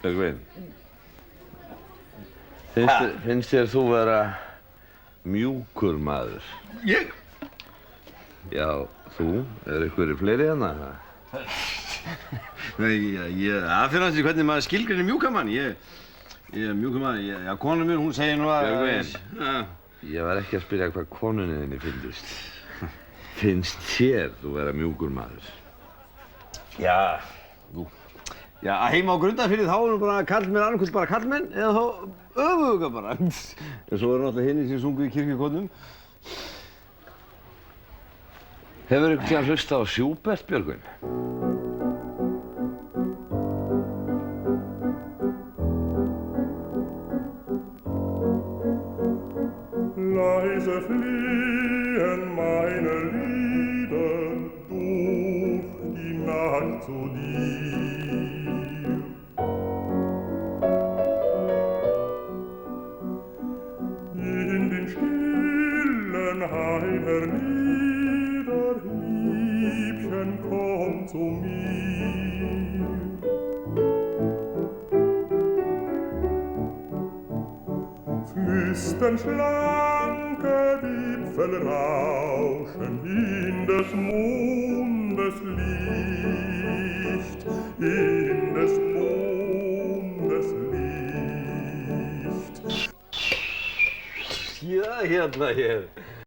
Björgvin, finnst þér þú vera mjúkur maður? Ég? Já, þú? Er einhverjir fleiri hérna? Nei, það fyrir hansi hvernig maður skilgreinir mjúkan mann. Ég er mjúkur maður. Já, kona mín, hún segir nú að... Björgvin, ég var ekki að spyrja hvað konunni þinni finnst. Finnst þér þú vera mjúkur maður? Já, að heima á Grundarfirði þá er nú bara karlmenn annarkvöld bara karlmenn eða þá öfuga bara. En svo eru náttúrulega hinir sem sungu í kirkjukornum. Hefur einhvern tímann hlustað á Schubert, Björgvin? Leise fliehen meine Lieder durch die Nacht zu dir. In den stillen Heimer nieder, Liebchen, komm zu mir. Flüstern schlanke Wipfel rauschen in des Mondes Licht, in des Mondes Licht. Ja, hérna hér.